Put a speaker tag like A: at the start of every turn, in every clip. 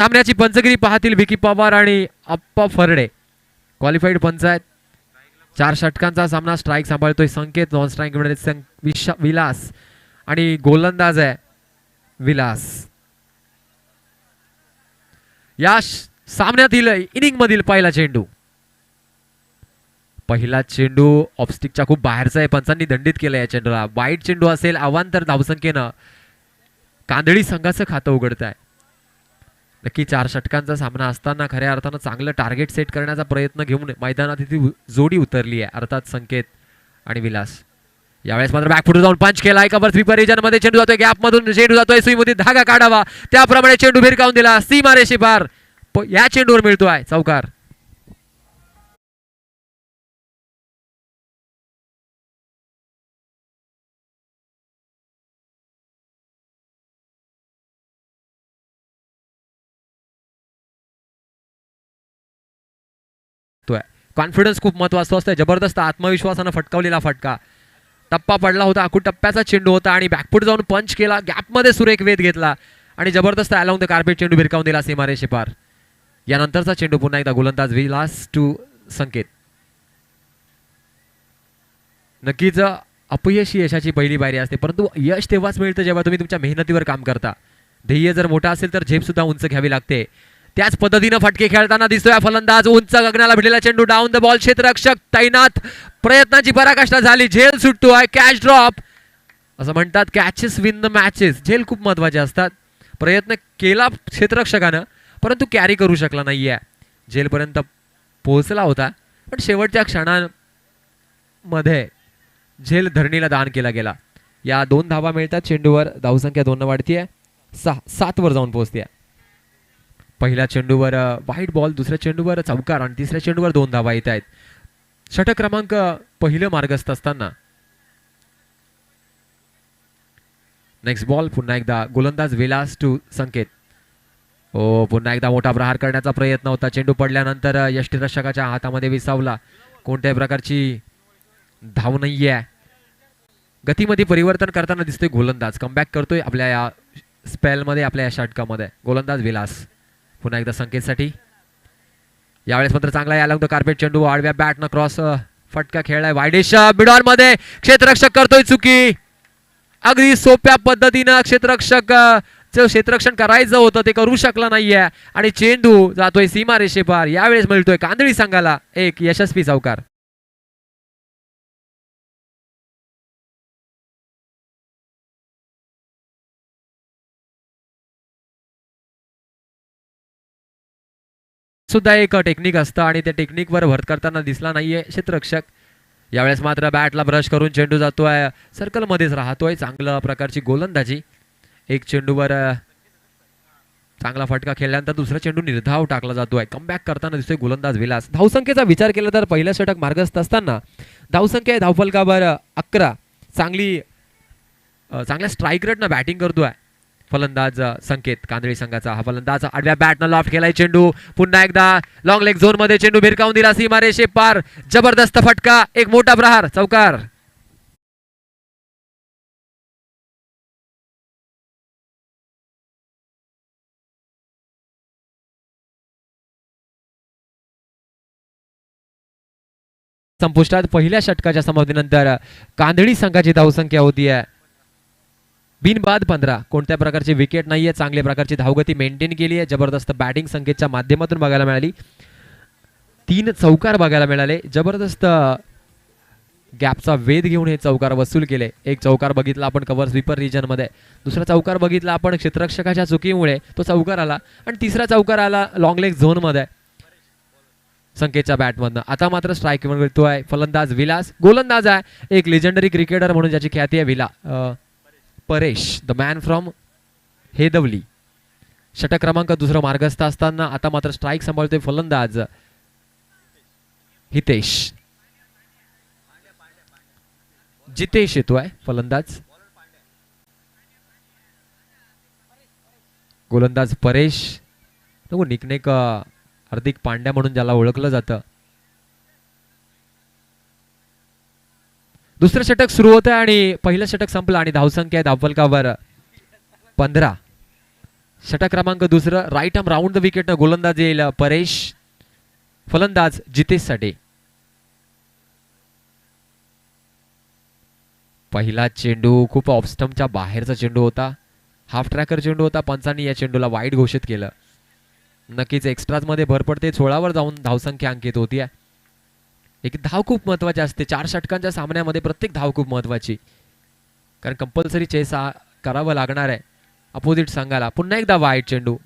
A: सामन्याची पंचगिरी पाहतील विकी पवार आणि अप्पा फरडे. क्वालिफाईड पंच आहेत. 4 षटकांचा सामना. स्ट्राईक सांभाळतोय संकेत. नॉन स्ट्राईक विलास आणि गोलंदाज आहे विलास. या सामन्यातील इनिंग मधील पहिला चेंडू. पहिला चेंडू ऑफस्टिकच्या खूप बाहेरचा आहे. पंचांनी दंडित केलं या चेंडूला. वाईट चेंडू असेल. अवांतर धावसंख्येनं कांदळी संघाचं खातं उघडत आहे. नक्की 4 षटकांचा सामना असताना खऱ्या अर्थानं चांगलं टार्गेट सेट करण्याचा प्रयत्न घेऊन मैदानात ती जोडी उतरली आहे, अर्थात संकेत आणि विलास. यावेळेस मात्र बॅकफुट जाऊन पंच केला. कव्हर स्वीपर रिजन मध्ये चेंडू जातोय. गॅप मधून चेंडू जातोय. सुईमध्ये धागा काढावा त्याप्रमाणे चेंडू भिरकावून दिला. सीमा रेषे पार. या चेंडूवर मिळतोय चौकार. कॉन्फिडन्स खूप महत्वाचा असतो. जबरदस्त आत्मविश्वासानं फटकावलेला फटका. टप्पा पडला होता. आखूड टप्प्याचा चेंडू होता आणि बॅकफुट जाऊन पंच केला. गॅपमध्ये सुरेख वेध घेतला आणि जबरदस्त अलाउंड द कार्पेट चेंडू भिरकावून दिला सीमारेषे पार. यानंतरचा चेंडू पुन्हा एकदा गोलंदाज विलास टू संकेत. नक्कीच अपयश ही यशाची पहिली पायरी असते, परंतु यश तेव्हाच मिळतं जेव्हा तुम्ही तुमच्या मेहनतीवर काम करता. ध्येय जर मोठा असेल तर झेप सुद्धा उंच घ्यावी लागते. त्याच पद्धतीनं फटके खेळताना दिसतोय फलंदाज. उंच गगनाला भिडलेला चेंडू. Down the ball. क्षेत्ररक्षक तैनात. प्रयत्नाची पराकाष्ठा झाली. झेल सुटतोय. Catch drop. असं म्हणतात कॅचेस विन द मॅचेस. झेल खूप महत्वाचे असतात. प्रयत्न केला क्षेत्ररक्षकानं परंतु कॅरी करू शकला नाहीये. झेलपर्यंत पोहोचला होता पण शेवटच्या क्षणांमध्ये झेल धरणीला दान केला गेला. या 2 धावा मिळतात चेंडूवर. धावसंख्या 2 वाढतीये. 7 वर जाऊन पोहोचते. पहिल्या चेंडूवर वाईट बॉल. दुसऱ्या चेंडूवर चौकार आणि तिसऱ्या चेंडूवर 2 धावा येत आहेत. षटक क्रमांक पहिलं मार्गस्थ असताना नेक्स्ट बॉल. पुन्हा एकदा गोलंदाज विलास टू संकेत. पुन्हा एकदा मोठा प्रहार करण्याचा प्रयत्न होता. चेंडू पडल्यानंतर यष्टिरक्षकाच्या हातामध्ये विसावला. कोणत्याही प्रकारची धाव नाहीये. गतीमध्ये परिवर्तन करताना दिसतोय गोलंदाज. कमबॅक करतोय आपल्या या स्पेलमध्ये, आपल्या या षटकामध्ये. गोलंदाज विलास. पुन्हा एकदा संकेतसाठी. यावेळेस मात्र चांगला आहे अलाउंड द कार्पेट चेंडू. आडव्या बॅटनं क्रॉस फटका खेळलाय. वायडेश मिडॉन मध्ये. क्षेत्ररक्षक करतोय चुकी. अगदी सोप्या पद्धतीनं क्षेत्ररक्षण करायचं होतं ते करू शकला नाहीये आणि चेंडू जातोय सीमारेषे पार. यावेळेस मिळतोय कांदळी संघाला एक यशस्वी चौकार. सुद्धा एक टेक्निक असतं आणि त्या टेक्निकवर भर करताना दिसला नाहीये क्षेत्ररक्षक. यावेळेस मात्र बॅटला ब्रश करून चेंडू जातोय. सर्कलमध्येच राहतोय. चांगल्या प्रकारची गोलंदाजी. एक चेंडूवर चांगला फटका खेळल्यानंतर दुसरा चेंडू निर्धाव टाकला जातोय. कमबॅक करताना दिसतोय गोलंदाज विलास. धावसंख्येचा विचार केला तर पहिलं षटक मार्गस्थ असताना धावसंख्या आहे धावफलकावर 11. चांगल्या स्ट्राईक रेटनं बॅटिंग करतोय फलंदाज संकेत कांदळी संघाचा. हा फलंदाज आडव्या बॅटनं लॉफ्ट केलाय चेंडू. पुन्हा एकदा लॉंग लेग झोन मध्ये चेंडू भिरकावून दिला सीमारेषे पार. जबरदस्त फटका. एक मोठा प्रहार. चौकार. संपुष्टात पहिल्या षटकाच्या समाप्तीनंतर कांदळी संघाची धावसंख्या होती आहे बिनबाद 15. कोणत्या प्रकारची विकेट नाहीये. चांगल्या प्रकारची धावगती मेंटेन केली आहे. जबरदस्त बॅटिंग संकेतच्या माध्यमातून बघायला मिळाली. 3 चौकार बघायला मिळाले. जबरदस्त गॅपचा वेध घेऊन हे चौकार वसूल केले. एक चौकार बघितला आपण कव्हर स्वीपर रिजन मध्ये. दुसरा चौकार बघितला आपण क्षेत्ररक्षकाच्या चुकीमुळे तो चौकार आला आणि तिसरा चौकार आला लॉंग लेग झोन मध्ये संकेतच्या बॅटमधनं. आता मात्र स्ट्राईक मिळतोय फलंदाज विलास. गोलंदाज आहे एक लेजेंडरी क्रिकेटर म्हणून ज्याची ख्याती आहे परेश, द मॅन फ्रॉम हेदवली. षटक क्रमांक 2 मार्गस्थ असताना आता मात्र स्ट्राईक सांभाळतोय फलंदाज हितेश. जितेश येतोय फलंदाज. गोलंदाज परेश. निकनेक हार्दिक पांड्या म्हणून ज्याला ओळखलं जातं. दुसरं षटक सुरू होतं आणि पहिलं षटक संपलं आणि धावसंख्या धावफलकावर 15. षटक क्रमांक दुसरं right arm round the wicket गोलंदाज येईल परेश, फलंदाज जितेश साठी. पहिला चेंडू खूप ऑफ स्टंपच्या बाहेरचा चेंडू होता, हाफ ट्रॅकर चेंडू होता. पंचांनी या चेंडूला वाईड घोषित केलं. नक्कीच एक्स्ट्राज मध्ये भर पडते, 16वर जाऊन धावसंख्या अंकित होती. एक धाव खूप महत्वाची असते 4 षटकांच्या सामन्यामध्ये, प्रत्येक धाव खूप महत्वाची, कारण कंपल्सरी चेस करावं लागणार आहे अपोजिट संघाला. पुन्हा एकदा वाईट चेंडू,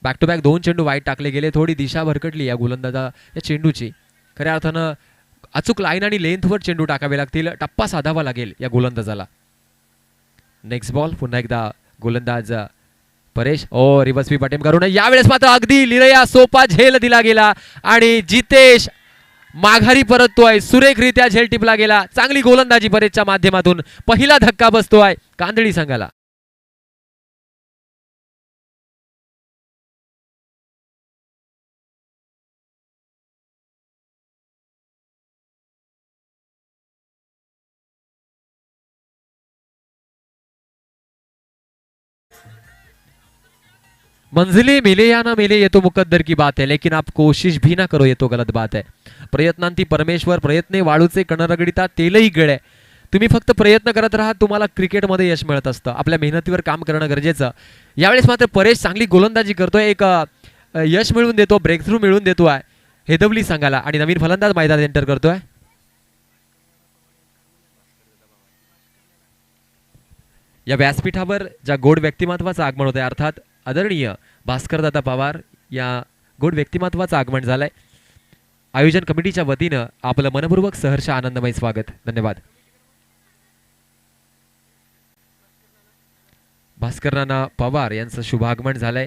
A: बॅक टू बॅक 2 चेंडू वाईट टाकले गेले. थोडी दिशा भरकटली या गोलंदाजा या चेंडूची. खऱ्या अर्थानं अचूक लाईन आणि लेंथवर चेंडू टाकावे लागतील, टप्पा साधावा लागेल या गोलंदाजाला. नेक्स्ट बॉल पुन्हा एकदा गोलंदाज परेश. रिव्हर्स स्वीप अटेम्प्ट करून यावेळेस मात्र अगदी लिरया सोपा झेल दिला गेला आणि जितेश माघारी परततोय. सुरेखरित्या झेल टिपला गेला. चांगली गोलंदाजी परेशच्या माध्यमातून पहिला धक्का बसतोय कांदळी संघाला. मंजिले मिले या ना मिले ये तो मुकद्दर की बात है, लेकिन आप कोशिश भी ना करो ये तो गलत बात है. प्रयत्नांती परमेश्वर, प्रयत्ने वाळूचे कणरगडिता तेलही गळे. तुम्ही फक्त प्रयत्न करत राहा, तुम्हाला क्रिकेटमध्ये यश मिळत असतं. आपल्या मेहनतीवर काम करणं गरजेचं. यावेळेस मात्र परेश चांगली गोलंदाजी करतोय, एक यश मिळवून देतो, ब्रेक थ्रू मिळवून देतोय हेदवली संघाला आणि नवीन फलंदाज मैदानात एंटर करतोय. या व्यासपीठावर ज्या गोड व्यक्तिमत्वाचं आगमन होतंय, अर्थात आदरणीय भास्करदादा पवार या गोड व्यक्तिमत्वाचं आगमन झालंय. आयोजन कमिटीच्या वतीनं आपलं मनपूर्वक सहर्ष आनंदमय स्वागत. धन्यवाद. भास्करनाना पवार यांचं शुभागमन झालंय,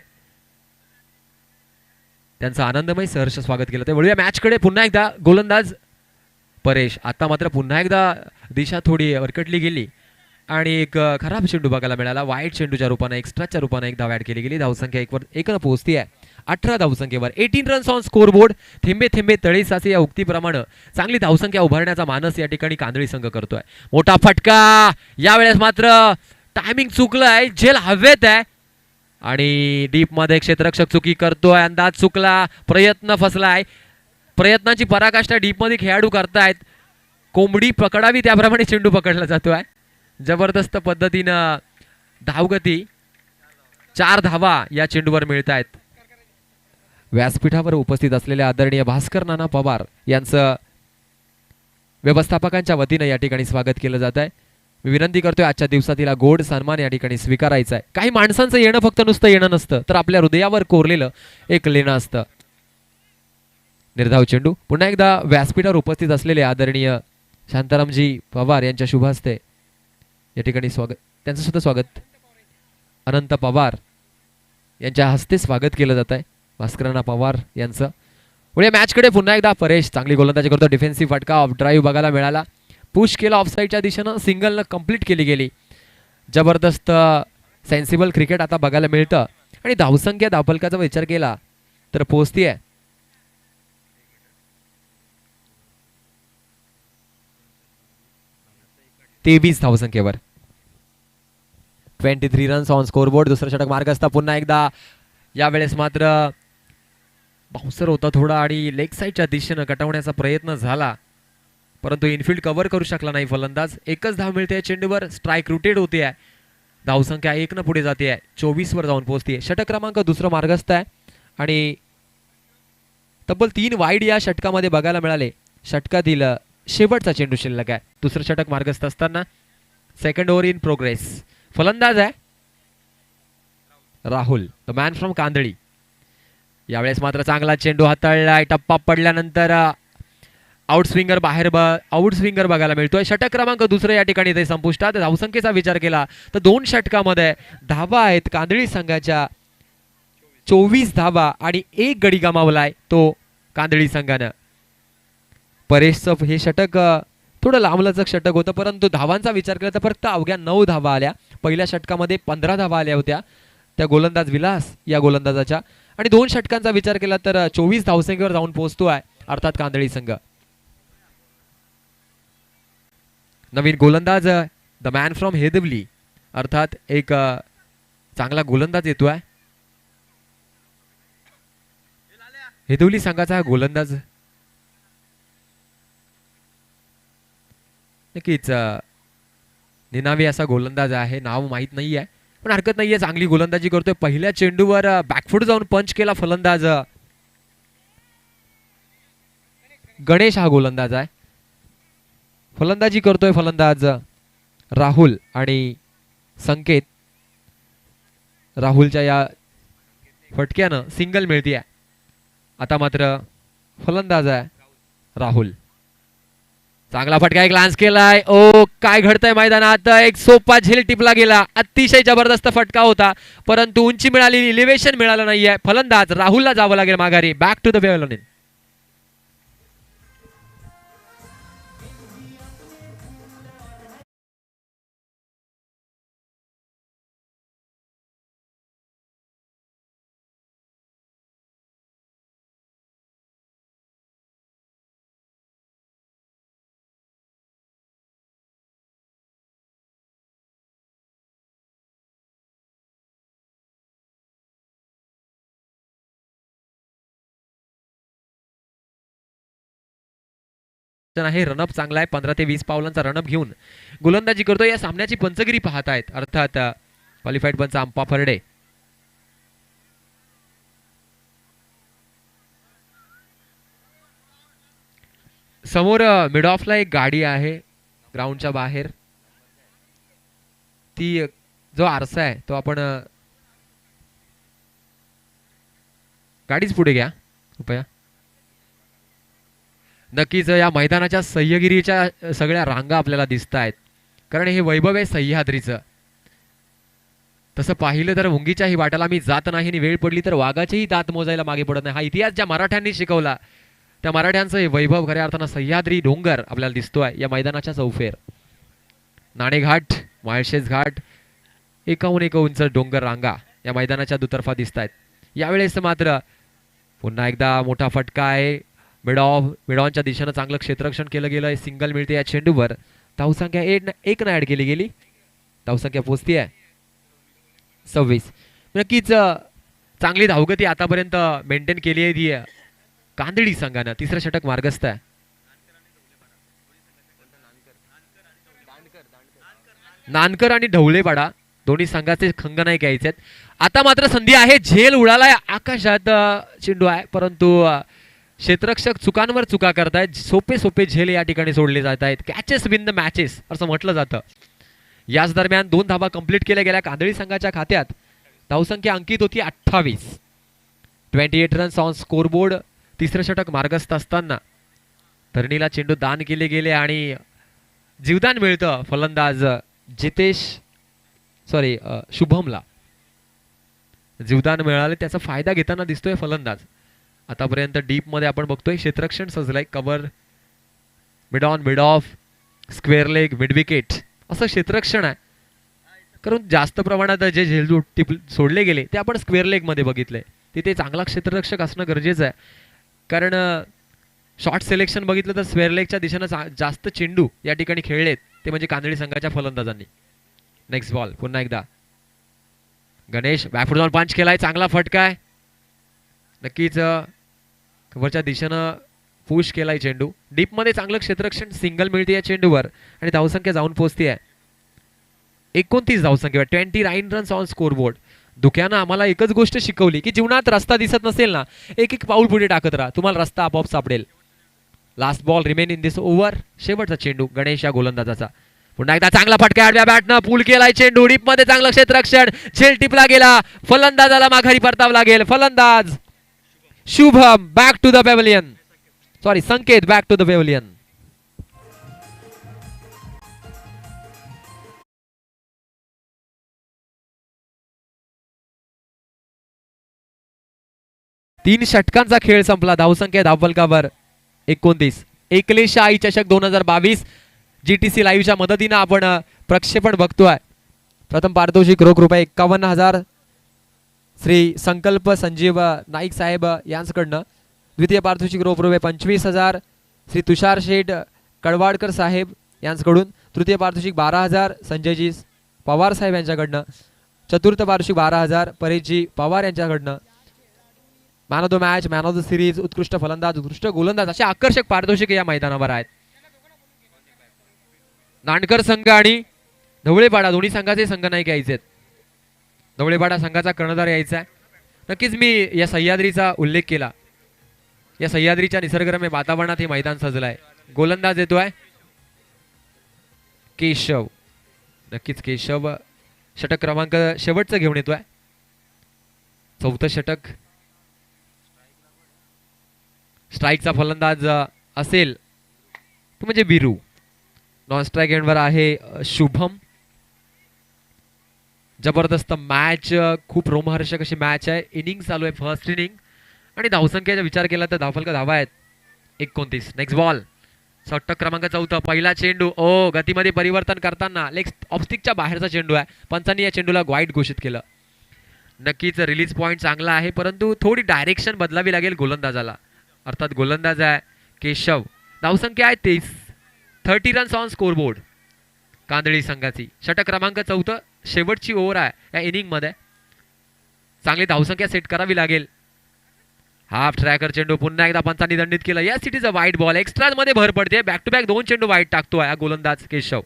A: त्यांचं आनंदमय सहर्ष स्वागत केलं. ते वळूया मॅचकडे. पुन्हा एकदा गोलंदाज परेश. आता मात्र पुन्हा एकदा दिशा थोडी वरकटली गेली आणि एक खराब चेंडू बघायला मिळाला. वाईट चेंडूच्या रूपाने, एक्स्ट्राच्या रूपाने एक धाव ऍड केली गेली. धावसंख्या एक पोहोचती आहे 18 धावसंख्येवर. 18 रन्स ऑन स्कोर बोर्ड. थेंबे थेंबे तळे साचे या उक्तीप्रमाणे चांगली धावसंख्या उभारण्याचा मानस या ठिकाणी कांदळी संघ करतोय. मोठा फटका. यावेळेस मात्र टायमिंग चुकलंय, झेल हवेत आहे आणि डीप मध्ये क्षेत्ररक्षक चुकी करतोय. अंदाज चुकला, प्रयत्न फसलाय. प्रयत्नाची पराकाष्ठा डीप मध्ये खेळाडू करतायत. कोंबडी पकडावी त्याप्रमाणे चेंडू पकडला जातोय. जबरदस्त पद्धतीनं धावगती, 4 धावा या चेंडूवर मिळत आहेत. व्यासपीठावर उपस्थित असलेल्या आदरणीय भास्करनाना पवार यांचं व्यवस्थापकांच्या वतीनं या ठिकाणी स्वागत केलं जात आहे. मी विनंती करतोय आजच्या दिवसातील गोड सन्मान या ठिकाणी स्वीकारायचा आहे. काही माणसांचं येणं फक्त नुसतं येणं नसतं, तर आपल्या हृदयावर कोरलेलं एक लेणं असतं. निर्धाव चेंडू. पुन्हा एकदा व्यासपीठावर उपस्थित असलेले आदरणीय शांतारामजी पवार यांच्या शुभ हस्ते या ठिकाणी स्वागत, त्यांचं सुद्धा स्वागत अनंत पवार यांच्या हस्ते स्वागत केलं जात आहे भास्करनाना पवार यांचं. पुढे मॅचकडे पुन्हा एकदा परेश चांगली गोलंदाजी करतो. डिफेन्सिव्ह फटका, ऑफ ड्राईव्ह बघायला मिळाला. पुश केला ऑफसाईडच्या दिशेनं, सिंगलनं कंप्लीट केली गेली. जबरदस्त सेन्सिबल क्रिकेट आता बघायला मिळतं आणि धावसंख्या धावफलकाचा विचार केला तर पोहोचती आहे 23 धावसंख्येवर. 23 रन्स ऑन स्कोरबोर्ड. दुसरं षटक मार्गस्थ पुन्हा एकदा. यावेळेस मात्र बाउन्सर होता थोडा आणि लेग साईडच्या दिशेनं कटवण्याचा प्रयत्न झाला, परंतु इनफिल्ड कव्हर करू शकला नाही फलंदाज. एकच धाव मिळते चेंडूवर. स्ट्राईक रुटेड होते आहे. धावसंख्या 1 न पुढे जाते आहे, 24 वर जाऊन पोहोचते. षटक क्रमांक दुसरं मार्गस्थ आहे आणि तब्बल 3 वाईड या षटकामध्ये बघायला मिळाले. षटकातील शेवटचा चेंडू शिल्लक आहे. दुसरं षटक मार्गस्थ असताना सेकंड ओव्हर इन प्रोग्रेस. फलंदाज आहे Rahul, the man from Kandali. यावेळेस मात्र चांगला चेंडू हाताळलाय. टप्पा पडल्यानंतर आउटस्विंगर आउटस्विंगर बघायला मिळतोय. षटक क्रमांक दुसरं या ठिकाणी ते संपुष्टात. धावसंख्येचा विचार केला तर 2 षटकामध्ये धावा आहेत कांदळी संघाच्या 24 धावा आणि 1 गडी गमावलाय तो कांदळी संघानं. परेशचं हे षटक थोडं लांबलचक षटक होतं, परंतु धावांचा विचार केला तर फक्त अवघ्या 9 धावा आल्या. पहिल्या षटकामध्ये 15 धावा आल्या होत्या त्या गोलंदाज विलास या गोलंदाजाच्या, आणि 2 षटकांचा विचार केला तर 24 धावसंख्येवर जाऊन पोहोचतोय अर्थात कांदळी संघ. नवीन गोलंदाज द मॅन फ्रॉम हेदवली, अर्थात एक चांगला गोलंदाज येतोय हेदवली संघाचा गोलंदाज नक्कीच निनावी असा गोलंदाज आहे, नाव माहित नाही आहे पण हरकत नाहीये, चांगली गोलंदाजी करतोय. पहिल्या चेंडूवर बॅकफूट जाऊन पंच केला फलंदाज गणेश हा गोलंदाज आहे. फलंदाजी करतोय फलंदाज राहुल आणि संकेत. राहुलच्या या फटक्यानं सिंगल मिळतीये. आता मात्र फलंदाज आहे राहुल. चांगला फटका एक लांच केलाय. ओ काय घडतंय मैदानात, एक सोपा झेल टिपला गेला. अतिशय जबरदस्त फटका होता परंतु उंची मिळाली, इलिव्हेशन मिळालं नाहीये. फलंदाज राहुलला जावं लागेल माघारी. Back to the pavilion. आहे रनअप चांगला आहे. 15 ते 20 पावलांचा रनअप घेऊन गोलंदाजी करतो. या सामन्याची पंचगिरी पाहत आहेत अर्थात क्वालिफाईड पंच अंपा फरडे. समोर मिड ऑफला एक गाडी आहे ग्राउंडच्या बाहेर. ती जो आरसा आहे तो आपण गाडीच पुढे घ्या कृपया. नक्कीच या मैदानाच्या सह्यागिरीच्या सगळ्या रांगा आपल्याला दिसत आहेत कारण हे वैभव आहे सह्याद्रीचं. तसं पाहिलं तर मुंगीच्याही वाटाला मी जात नाही आणि वेळ पडली तर वाघाचेही दात मोजायला मागे पडत नाही. हा इतिहास ज्या मराठ्यांनी शिकवला त्या मराठ्यांचं हे वैभव खऱ्या अर्थानं सह्याद्री डोंगर आपल्याला दिसतोय या मैदानाच्या चौफेर. नाणेघाट, माळशेज घाट, एकाहून एक उंच डोंगर रांगा या मैदानाच्या दुतर्फा दिसत आहेत. यावेळेस मात्र पुन्हा एकदा मोठा फटका आहे. मिडॉनच्या दिशेनं चांगलं क्षेत्ररक्षण केलं गेलं. सिंगल मिळते या चेंडूवर. धावसंख्या एक ऍड केली गेली. धावसंख्या पोचती आहे 26. नक्कीच चांगली धावगती आतापर्यंत मेंटेन केली आहे ती कांदळी संघानं. तिसरं षटक मार्गस्थ आहे. नानकर आणि ढवळेपाडा दोन्ही संघाचे खंग नाही घ्यायचे. आता मात्र संधी आहे. झेल उडालाय आकाशात. चेंडू आहे परंतु क्षेत्ररक्षक चुकांवर चुका करतायत. सोपे सोपे झेल या ठिकाणी सोडले जात आहेत. कॅचेस विन द मॅचेस असं म्हटलं जातं. याच दरम्यान 2 धावा कंप्लीट केल्या गेल्या कांदळी संघाच्या खात्यात. धावसंख्या अंकित होती 28. 28 रन्स ऑन स्कोरबोर्ड. तिसरं षटक मार्गस्थ असताना धरणीला चेंडू दान केले गेले आणि जीवदान मिळतं फलंदाज शुभमला. जीवदान मिळाले त्याचा फायदा घेताना दिसतोय फलंदाज. आतापर्यंत डीप मध्ये आपण बघतोय क्षेत्ररक्षण सजलंय. Cover, mid on, mid off, square leg, mid wicket असं क्षेत्ररक्षण आहे. कारण जास्त प्रमाणात जे झेल सोडले गेले ते आपण स्क्वेअर लेग मध्ये बघितले. तिथे चांगला क्षेत्ररक्षक असणं गरजेचं आहे कारण शॉर्ट सिलेक्शन बघितलं तर स्क्वेअर लेगच्या दिशेनं जास्त चेंडू या ठिकाणी खेळलेत ते म्हणजे कांदळी संघाच्या फलंदाजांनी. नेक्स्ट बॉल पुन्हा एकदा गणेश बॅकफूट जाऊन पंच केलाय. चांगला फटका आहे. नक्कीच कव्हरच्या दिशेनं पुश केलाय चेंडू. डीप मध्ये चांगलं क्षेत्ररक्षण. सिंगल मिळते या चेंडूवर आणि धावसंख्या जाऊन पोहोचते आहे 29 धावसंख्येवर. 29 रन्स ऑन स्कोरबोर्ड. धुक्यानं आम्हाला एकच गोष्ट शिकवली की जीवनात रस्ता दिसत नसेल ना, एक पाऊल पुढे टाकत राहा, तुम्हाला रस्ता आपोआप सापडेल. Last ball remain in this over. शेवटचा चेंडू गणेश या गोलंदाजाचा. पुन्हा एकदा चांगला फटका आडव्या बॅटनं पूल केलाय चेंडू. डीप मध्ये चांगलं क्षेत्ररक्षण. झेल टिपला गेला. फलंदाजाला माघारी परतावं लागेल. फलंदाज Shubham back to the pavilion. Sanket back to the pavilion. तीन षटकांचा खेळ संपला. धावसंख्या धावफलकावर 29. एकलेश आई चषक 2022 GTC लाईव्हच्या मदतीनं आपण प्रक्षेपण बघतोय. प्रथम पारितोषिक रोख रुपये 51,000 श्री संकल्प संजीव नाईक साहेब यांच्याकडनं. द्वितीय पारितोषिक रोख रुपये 25,000 श्री तुषार शेठ कळवाडकर साहेब यांच्याकडून. तृतीय पारितोषिक 12,000 संजयजी पवार साहेब यांच्याकडनं. चतुर्थ पारितोषिक 12,000 परेशजी पवार यांच्याकडनं. Man of the match, man of the series, उत्कृष्ट फलंदाज, उत्कृष्ट गोलंदाज असे आकर्षक पारितोषिके या मैदानावर आहेत. नांदकर संघ आणि ढवळेपाडा दोन्ही संघाचे संघ नाही घ्यायचे. ढवळेपाडा संघाचा कर्णधार यायचा आहे. नक्कीच मी या सह्याद्रीचा उल्लेख केला. या सह्याद्रीच्या निसर्गरम्य वातावरणात हे मैदान सजलंय. गोलंदाज येतोय केशव. नक्कीच केशव षटक क्रमांक शेवटचं घेऊन येतोय. चौथं षटक. स्ट्राईकचा फलंदाज असेल तो म्हणजे बिरू. नॉन स्ट्राईक एंडवर आहे शुभम. जबरदस्त मॅच, खूप रोमहर्षक अशी मॅच आहे. इनिंग चालू आहे, फर्स्ट इनिंग. आणि धावसंख्येचा विचार केला तर धावफलक धावा आहेत 29. Next ball. षटक क्रमांक 4. पहिला चेंडू. ओ गतीमध्ये परिवर्तन करताना लेग ऑफस्टिकच्या बाहेरचा चेंडू आहे. पंचांनी या चेंडूला वाईड घोषित केलं. नक्कीच रिलीज पॉईंट चांगला आहे, परंतु थोडी डायरेक्शन बदलावी लागेल गोलंदाजाला. अर्थात गोलंदाज आहे केशव. धावसंख्या आहे 23. 30 रन्स ऑन स्कोरबोर्ड कांदळी संघाची. षटक क्रमांक 4. शेवटची ओव्हर आहे या इनिंग मध्ये. चांगली धावसंख्या सेट करावी लागेल. हाफ ट्रॅकर चेंडू पुन्हा एकदा पंचांनी दंडित केला. या सिटीचा वाईट बॉल. एक्स्ट्रा मध्ये भर पडते. बॅक टू बॅक 2 चेंडू वाईट टाकतोय हा गोलंदाज केशव.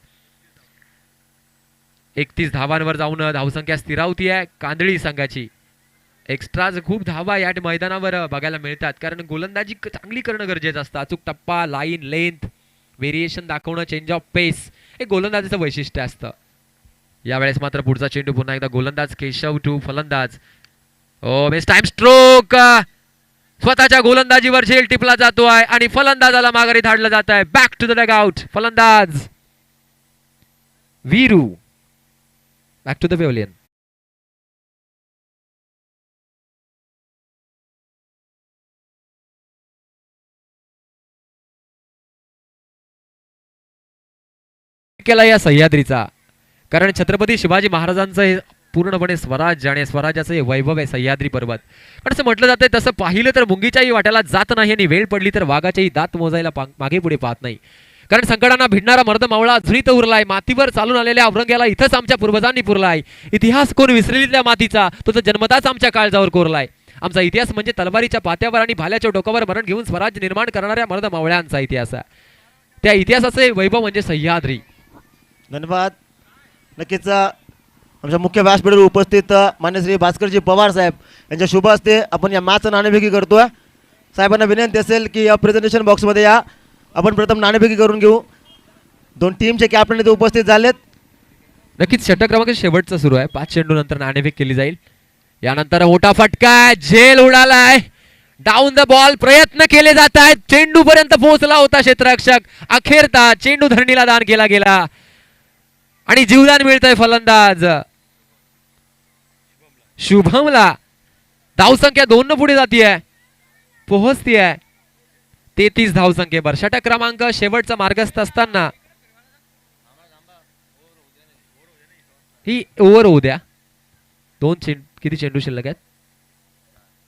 A: 31 धावांवर जाऊन धावसंख्या स्थिरावती आहे कांदळी संघाची. एक्स्ट्राज खूप धावा या मैदानावर बघायला मिळतात, कारण गोलंदाजी चांगली करणं गरजेचं असतं. अचूक टप्पा, लाईन, लेंथ, व्हेरिएशन दाखवणं, चेंज ऑफ पेस हे गोलंदाजीचं वैशिष्ट्य असतं. यावेळेस मात्र पुढचा चेंडू पुन्हा एकदा गोलंदाज केशव टू फलंदाज. ओ बेस्ट टाइम स्ट्रोक. स्वतःच्या गोलंदाजीवर झेल टिपला जातो आहे आणि फलंदाजाला माघारी धाडलं जात आहे. Back to the dugout. फलंदाज Viru back to the pavilion. केला या सह्याद्रीचा, कारण छत्रपती शिवाजी महाराजांचं हे पूर्णपणे स्वराज्य आणि स्वराज्याचं हे वैभव आहे सह्याद्री पर्वत. पण असं म्हटलं जातंय, तसं पाहिलं तर मुंगीच्याही वाट्याला जात नाही आणि वेळ पडली तर वाघाच्याही दात मोजायला मागे पुढे पाहत नाही. कारण संकटांना भिडणारा मर्द मावळा अजूनही तर उरलाय. मातीवर चालून आलेल्या औरंग्याला इथंच आमच्या पूर्वजांनी पुरलाय. इतिहास कोण विसरली त्या मातीचा, तो तर जन्मताच आमच्या काळजावर कोरलाय. आमचा इतिहास म्हणजे तलवारीच्या पात्यावर आणि भाल्याच्या डोक्यावर मरण घेऊन स्वराज्य निर्माण करणाऱ्या मर्द मावळ्यांचा इतिहास आहे. त्या इतिहासाचे वैभव म्हणजे सह्याद्री.
B: धन्यवाद. नक्कीच आमच्या मुख्य व्यासपीठावर उपस्थित मान्य श्री भास्करजी पवार साहेब यांच्या शुभ हस्ते आपण या मॅचचं नाणेफेकी करतोय. साहेबांना विनंती असेल की या प्रेझेंटेशन बॉक्समध्ये या, आपण प्रथम नाणेफेकी करून घेऊ. 2 टीमचे कॅप्टन इथे उपस्थित झालेत.
A: नक्कीच षटक क्रमांक शेवटचा सुरू आहे. 5 चेंडू नंतर नाणेफेक केली जाईल. यानंतर मोठा फटका, झेल उडालाय. डाऊन द बॉल प्रयत्न केले जात आहेत. चेंडू पर्यंत पोहोचला होता क्षेत्ररक्षक. अखेरता चेंडू धरणीला दान केला गेला आणि जीवदान मिळतंय फलंदाज शुभमला. धावसंख्या 2 न पुढे जातीये, पोहोचतीये 33 धावसंख्येवर. षटक क्रमांक शेवटचा मार्गस्थ असताना ही ओव्हर होऊ द्या. 2 चेंडू, किती चेंडू शिल्लक आहेत?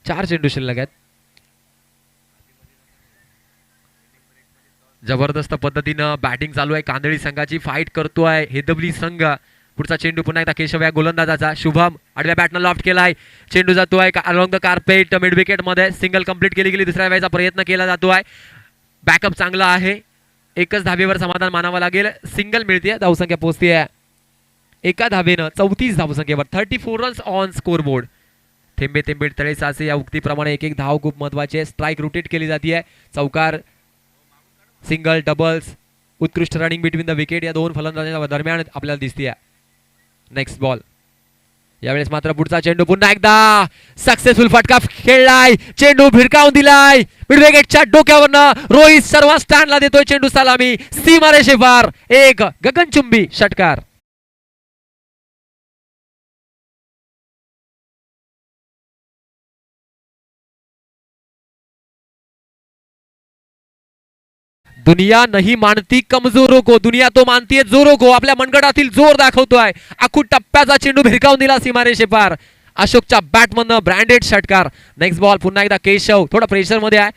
A: 4 चेंडू शिल्लक आहेत. जबरदस्त पद्धतीनं बॅटिंग चालू आहे कांदळी संघाची. फाईट करतोय हेदवली संघ. पुढचा चेंडू पुन्हा एकदा केशव या गोलंदाजाचा. शुभम आडव्या बॅटनं लॉफ्ट केलाय. चेंडू जातोय along the carpet mid wicket मध्ये. सिंगल कंप्लीट केली गेली. दुसऱ्या वेळेचा प्रयत्न केला जातोय. बॅकअप चांगला आहे. एकच धावेवर समाधान मानावं लागेल. सिंगल मिळते, धावसंख्या पोहोचते एका धावेनं 34 धावसंख्येवर. 34 रन्स ऑन स्कोरबोर्ड. थेंबे थेंबे तळे साचे या उक्तीप्रमाणे एक एक धाव खूप महत्वाची आहे. स्ट्राईक रोटेट केली जाते. चौकार, सिंगल, डबल्स, उत्कृष्ट रनिंग बिटवीन द विकेट या 2 फलंदाजांच्या दरम्यान आपल्याला दिसते. Next ball. यावेळेस मात्र पुढचा चेंडू पुन्हा एकदा सक्सेसफुल फटका खेळलाय. चेंडू भिरकावून दिलाय मिड विकेटच्या डोक्यावरनं. रोहित सर्व स्टँडला देतोय चेंडू सलामी. सीमारेषे पार एक गगनचुंबी षटकार. दुनिया नहीं मानती कमजोरों को, दुनिया तो मानती है जोरों को. आपल्या मनगटातील जोर दाखवतोय. आखूड टप्प्याचा चेंडू भिरकावून दिला सीमारेषे पार. अशोकच्या बॅटमधनं ब्रँडेड षटकार. Next ball. पुन्हा एकदा केशव थोडा प्रेशर मध्ये आहे,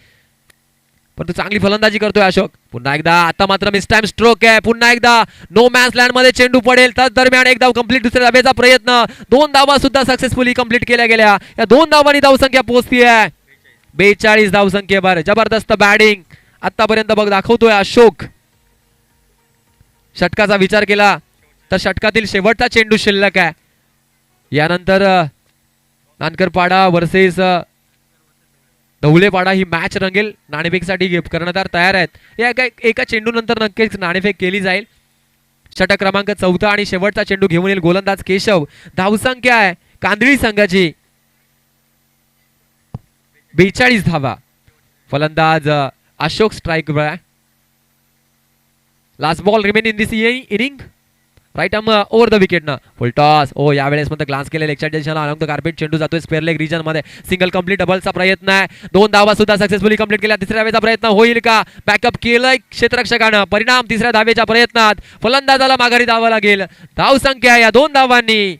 A: परंतु चांगली फलंदाजी करतोय अशोक. पुन्हा एकदा आता मात्र मिस टाइम स्ट्रोक आहे. पुन्हा एकदा नो मॅन्स लँड मध्ये चेंडू पडेल. त्याच दरम्यान एक धाव कंप्लीट. दुसऱ्या धावेचा प्रयत्न. 2 धावा सुद्धा सक्सेसफुली कंप्लीट केल्या गेल्या. या 2 धावांनी धावसंख्या पोहोचतीये 42 धावसंख्येवर जबरदस्त बॅटिंग आतापर्यंत बघ दाखवतोय अशोक. षटकाचा विचार केला तर षटकातील शेवटचा चेंडू शिल्लक आहे. यानंतर नानकरपाडा वर्सेस धवलेपाडा ही मॅच रंगेल. नाणेफेकसाठी कर्णधार तयार आहेत. या एका चेंडू नंतर नक्कीच नाणेफेक केली जाईल. षटक क्रमांक 4 आणि शेवटचा चेंडू घेऊन येईल गोलंदाज केशव. धावसंख्या आहे कांदळी संघाची 42 धावा. फलंदाज Ashok strike. Last ball remain in this innings. Right arm over the wicket ना फुल टॉस. ओ यावेळेस मध्ये ग्लान्स केले लेग दिशेला अलॉंग द कार्पेट चेंडू जातोय स्क्वेअर लेग रिजन मध्ये. सिंगल कंप्लीट डबलचा प्रयत्न आहे. 2 धावा सुद्धा सक्सेसफुली कंप्लीट केल्या. तिसऱ्या धावेचा प्रयत्न होईल का? बॅकअप केलंय क्षेत्ररक्षकानं. परिणाम तिसऱ्या धावेच्या प्रयत्नात फलंदाजाला माघारी धावा लागेल. धावसंख्या या 2 धावांनी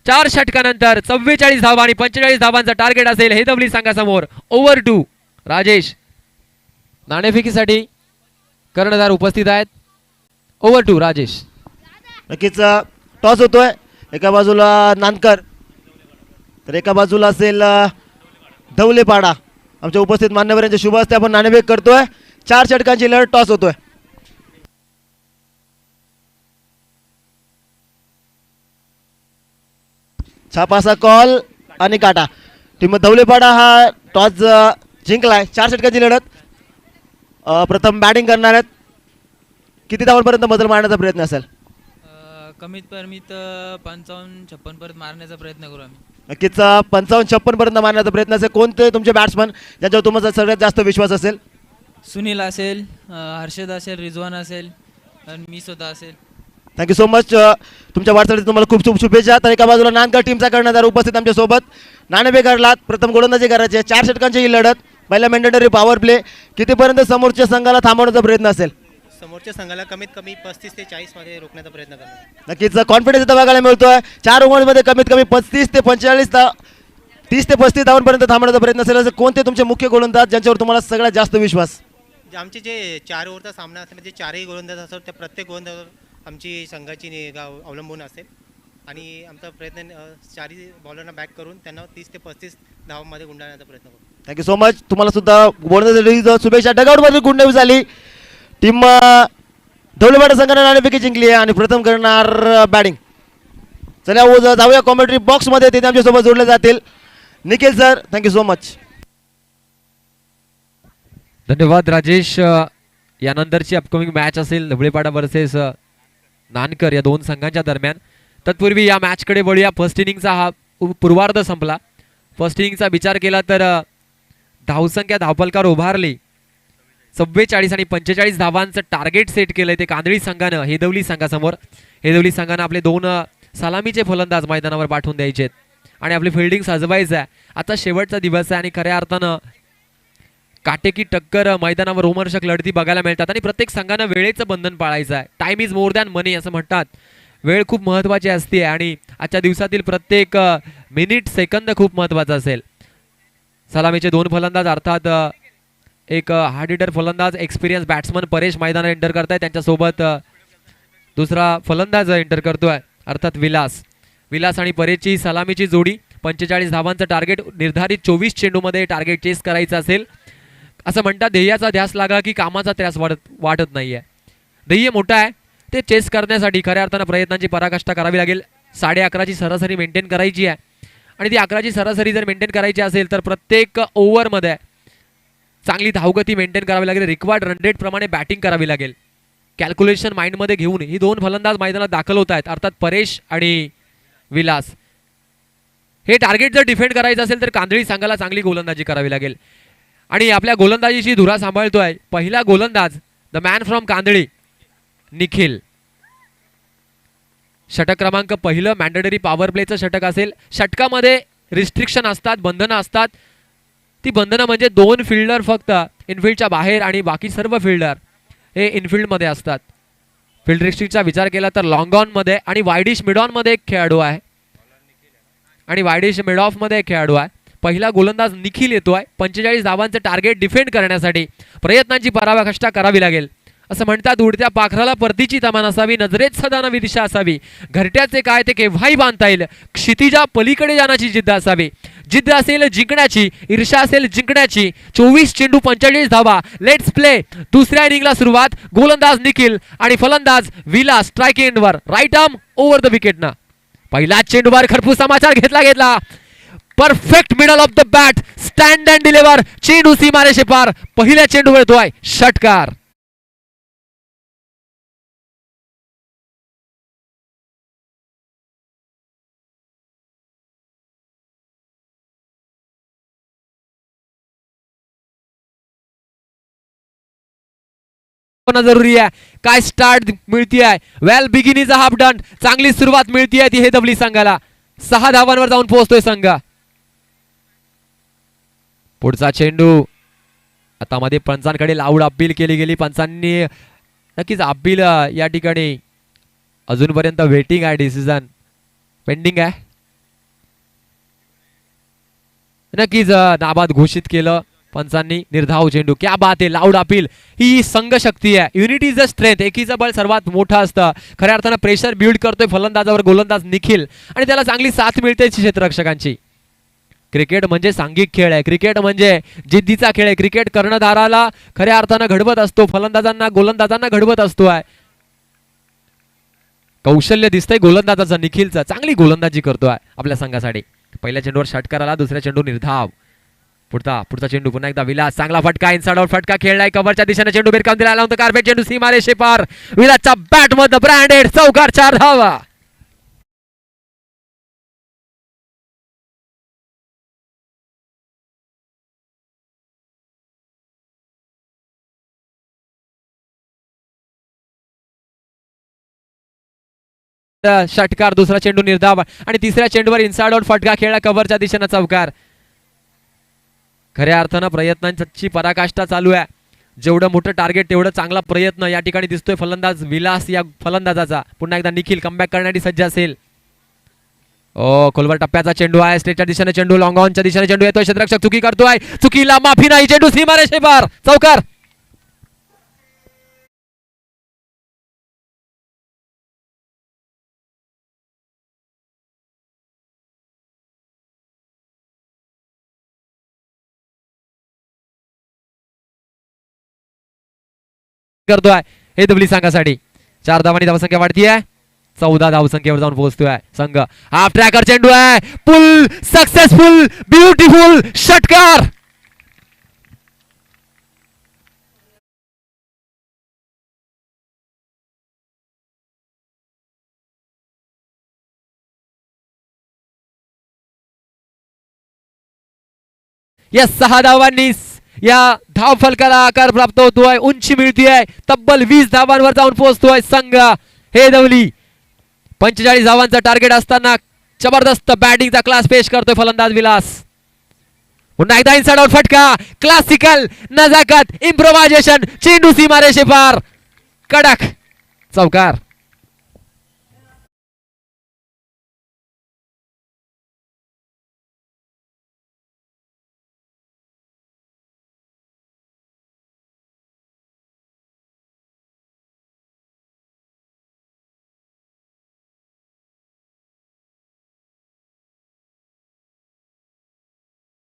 A: 4 षटकानंतर 44 धावा आणि 45 धावांचा टार्गेट असेल हेदवली संघासमोर. ओव्हर 2 राजेश. नाणेफेकीसाठी कर्णधार उपस्थित आहेत. ओव्हर 2 राजेश.
B: नक्कीच टॉस होतोय. एका बाजूला नानकर तर एका बाजूला असेल धवलेपाडा. आमच्या उपस्थित मान्यवरांच्या शुभ हस्ते आपण नाणेफेक करतोय. 4 षटकांची लढत टॉस होतोय. छापासा कॉल आणि काटा. टीम धवलेपाडा हा टॉस जिंकलाय. 4 षटकांची लढत. प्रथम बॅटिंग करणार आहेत. किती धावांपर्यंत मजल मारण्याचा प्रयत्न असेल?
C: कमीत कमीत 55-56 पर्यंत मारण्याचा प्रयत्न करू आम्ही.
B: नक्कीच 55-56 पर्यंत मारण्याचा प्रयत्न असेल. कोणते तुमचे बॅट्समन ज्यांच्यावर तुमचा सगळ्यात जास्त विश्वास असेल?
C: सुनील असेल, हर्षद असेल, रिजवान असेल आणि मी स्वतः असेल.
B: Thank you so much. तुमच्या वाटचालीसाठी तुम्हाला खूप खूप शुभेच्छा. तर एका बाजूला नानकर टीमचा कर्णधार उपस्थित आमच्या सोबत. नाणेफेक करलात. प्रथम गोलंदाजी करायची. 4 षटकांची ही लढत. पहिला मॅन्डेटरी पॉवर प्ले. कितीपर्यंत समोरच्या संघाला थांबवण्याचा प्रयत्न असेल?
D: समोरच्या संघाला कमीत कमी 35 ते 40 मध्ये रोखण्याचा प्रयत्न करणार.
B: नक्कीच कॉन्फिडन्स इथं बघायला मिळतोय. 4 ओव्हरमध्ये कमीत कमी 35 ते 45 30 ते 35 धावांपर्यंत थांबण्याचा प्रयत्न असेल. असं कोणते तुमचे मुख्य गोलंदाज ज्यांच्यावर तुम्हाला सगळ्यात जास्त विश्वास?
D: आमचे जे 4 ओव्हरचा सामना असेल म्हणजे 4ही गोलंदाज असतात त्या प्रत्येक गोलंदाजावर आमची संघाची निगा अवलंबून असेल आणि आमचा प्रयत्न 4ही बॉलरना बॅक करून त्यांना 30 ते 35 धावांमध्ये गुंडाळण्याचा प्रयत्न करू.
B: Thank you so much. तुम्हाला सुद्धा गोलंदाजी शुभेच्छा. डगआउटमध्ये गुड न्यूज आली. टीम धवलेपाडा संघाने नाणेफेकी जिंकली आहे आणि प्रथम करणार बॅटिंग. चला जाऊया कॉमेंट्री बॉक्समध्ये. तिथे आमच्यासोबत जोडले जातील Nikhil sir. Thank you so much.
A: धन्यवाद राजेश. यानंतरची अपकमिंग मॅच असेल धवलेपाडा वर्सेस नानकर या 2 संघांच्या दरम्यान. तत्पूर्वी या मॅचकडे वळूया. फर्स्ट इनिंगचा हा पूर्वार्ध संपला. फर्स्ट इनिंगचा विचार केला तर धावसंख्या धावफलकावर उभारली. 44 आणि 45 धावांचं टार्गेट सेट केलंय ते कांदळी संघानं हेदवली संघासमोर. हेदवली संघानं आपले 2 सलामीचे फलंदाज मैदानावर पाठवून द्यायचे आणि आपली फिल्डिंग सजवायचं आहे. आता शेवटचा दिवस आहे आणि खऱ्या अर्थानं काटेकी टक्कर मैदानावर रोमहर्षक लढती बघायला मिळतात आणि प्रत्येक संघानं वेळेचं बंधन पाळायचं आहे. टाइम इज मोर दॅन मनी असं म्हणतात. वेळ खूप महत्त्वाची असते आणि आजच्या दिवसातील प्रत्येक मिनिट सेकंद खूप महत्त्वाचा असेल. सलामीचे 2 फलंदाज अर्थात एक हार्ड हिटर फलंदाज एक्सपिरियन्स बॅट्समन परेश मैदानात एंटर करताय. त्यांच्यासोबत दुसरा फलंदाज एंटर करतोय अर्थात विलास आणि परेशची सलामीची जोडी. 45 धावांचं टार्गेट निर्धारित 24 चेंडूमध्ये टार्गेट चेस करायचं असेल. असं म्हणतात ध्येयाचा ध्यास लागला की कामाचा त्रास वाटत नाहीये. ध्येय मोठा आहे ते चेस करण्यासाठी खऱ्या अर्थानं प्रयत्नांची पराकाष्ठा करावी लागेल. 11:30ची सरासरी मेंटेन करायची आहे आणि ती 11ची सरासरी जर मेंटेन करायची असेल तर प्रत्येक ओव्हरमध्ये चांगली धावगती मेंटेन करावी लागेल. रिक्वायर्ड रन रेट प्रमाणे बॅटिंग करावी लागेल. कॅल्क्युलेशन माइंडमध्ये घेऊन ही 2 फलंदाज मैदानात दाखल होत आहेत अर्थात परेश आणि विलास. हे टार्गेट जर डिफेंड करायचं असेल तर कांदळी संघाला चांगली गोलंदाजी करावी लागेल आणि आपल्या गोलंदाजीची धुरा सांभाळतोय पहिला गोलंदाज the man from Kandali Nikhil. षटक क्रमांक पहिलं मॅन्डेटरी पॉवर प्लेचं षटक असेल. षटकामध्ये रिस्ट्रिक्शन असतात, बंधनं असतात. ती बंधनं म्हणजे 2 फिल्डर फक्त इनफिल्डच्या बाहेर आणि बाकी सर्व फिल्डर हे इनफिल्डमध्ये असतात. फील्ड रिस्ट्रिक्टचा विचार केला तर लॉंग ऑनमध्ये आणि वायडिश मिड ऑनमध्ये एक खेळाडू आहे आणि वायडिश मिड ऑफमध्ये एक खेळाडू आहे. पहिला गोलंदाज निखिल येतोय. 45 धावांचं टार्गेट डिफेंड करण्यासाठी प्रयत्नांची पराकाष्ठा करावी लागेल. असं म्हणतात उडत्या पाखराला परतीची तमान असावी, नजरेत सदा नवी दिशा असावी, घरट्याचे काय ते केव्हाही बांधता येईल, क्षितिजा पलीकडे जाण्याची जिद्द असावी. जिद्द असेल जिंकण्याची, ईर्षा असेल जिंकण्याची. 24 चेंडू 45 धावा. Let's play. दुसऱ्या इनिंगला सुरुवात. गोलंदाज निखिल आणि फलंदाज विलास स्ट्राईक एंडवर. राईट आर्म ओव्हर द विकेटनं. पहिला चेंडूवर खरपूस समाचार घेतला. Perfect middle of the bat. Stand and deliver. चेंडू सीमारेषे पार. पहिल्या चेंडूवर येतोय षटकार. जरुरी आहे. काय स्टार्ट मिळतीये. Well begin is a half done. चांगली सुरुवात मिळतीये ती हे दबली संघाला. 6 धावांवर जाऊन पोहोचतोय संघ. पुढचा चेंडू आता मध्ये पंचांकडे लाऊड अपील केली गेली. पंचांनी नक्कीच अपील या ठिकाणी अजूनपर्यंत वेटिंग आहे. डिसिजन पेंडिंग आहे. नक्कीच नाबाद घोषित केलं पंचांनी. निर्धाव चेंडू. क्या बात आहे. Loud appeal. ही संघ शक्ती आहे. Unity is a strength. एकीचं बळ सर्वात मोठं असतं. खऱ्या अर्थानं प्रेशर बिल्ड करतोय फलंदाजावर गोलंदाज निखिल आणि त्याला चांगली साथ मिळते क्षेत्ररक्षकांची. क्रिकेट म्हणजे सांघिक खेळ आहे. क्रिकेट म्हणजे जिद्दीचा खेळ आहे. क्रिकेट कर्णधाराला खऱ्या अर्थानं घडवत असतो. फलंदाजांना गोलंदाजांना घडवत असतो आहे. कौशल्य दिसतंय गोलंदाजाचं निखिलचं. चांगली गोलंदाजी करतोय आपल्या संघासाठी. पहिल्या चेंडूवर षटकार आला. दुसऱ्या चेंडू निर्धाव. पुढचा चेंडू पुन्हा एकदा विलास. चांगला फटका. इनसाइड आउट फटका खेळलाय. कव्हरच्या दिशेने चेंडू भिरकावून दिला. होता कार्पेट चेंडू सीमारेषे पार. विलासच्या बॅट मध्ये ब्रँडेड चौकार. 4 धावा. षटकार. दुसरा चेंडू निर्धाव आणि तिसऱ्या चेंडूवर इनसाइड आउट फटका खेळला. कव्हरच्या दिशेने चौकार. खऱ्या अर्थानं प्रयत्नांची पराकाष्ठा चालू आहे. जेवढं मोठं टार्गेट तेवढं चांगला प्रयत्न या ठिकाणी दिसतोय फलंदाज विलास या फलंदाजाचा. पुन्हा एकदा निखिल कमबॅक करण्यासाठी सज्ज असेल. खोलवर टप्प्याचा चेंडू आहे. स्ट्रेटच्या दिशेने चेंडू. लॉंग ऑनच्या दिशेने चेंडू येतोय. क्षेत्ररक्षक चुकी करतोय. चुकीला माफी नाही. चेंडू सीमारेषे पार. चौकार. करतोय हे दबली संघासाठी. 4 धावांनी धावसंख्या वाढतीये. 14 धावसंख्येवर जाऊन पोहोचतोय संघ. हाफ ट्रॅकर चेंडू आहे. पुल सक्सेसफुल. ब्युटिफुल षटकार. या 6 धावांनी या धाव फलकाला आकार प्राप्त होतोय. उंची मिळतीये. तब्बल 20 धावांवर जाऊन पोहोचतोय संघ हे दवली. 45 धावांचा टार्गेट असताना जबरदस्त बॅटिंगचा क्लास पेश करतोय फलंदाज विलास. पुन्हा एकदा इनसाइड आउट फटका. क्लासिकल नजाकत. इम्प्रोव्हायझेशन. चेंडू सीमारेषे पार. कडक. चौकार.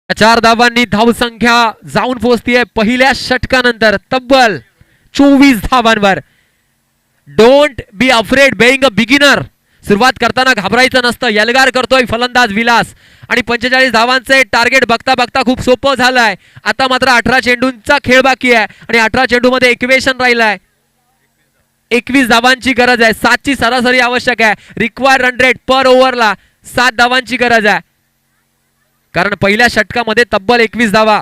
A: चार धावांनी धावसंख्या जाऊन पोहोचतीये पहिल्या षटकानंतर तब्बल 24 धावांवर. Don't be afraid being a beginner. सुरुवात करताना घाबरायचं नसतं. यलगार करतोय फलंदाज विलास आणि 45 धावांचे टार्गेट बघता बघता खूप सोपं झालंय. आता मात्र 18 चेंडूंचा खेळ बाकी आहे आणि 18 चेंडू मध्ये इक्वेशन राहिलाय. 21 धावांची गरज आहे. 7 ची सरासरी आवश्यक आहे. रिक्वायर्ड रन रेट पर ओव्हरला 7 धावांची गरज आहे. कारण पहिल्या षटकामध्ये तब्बल 21 धावा.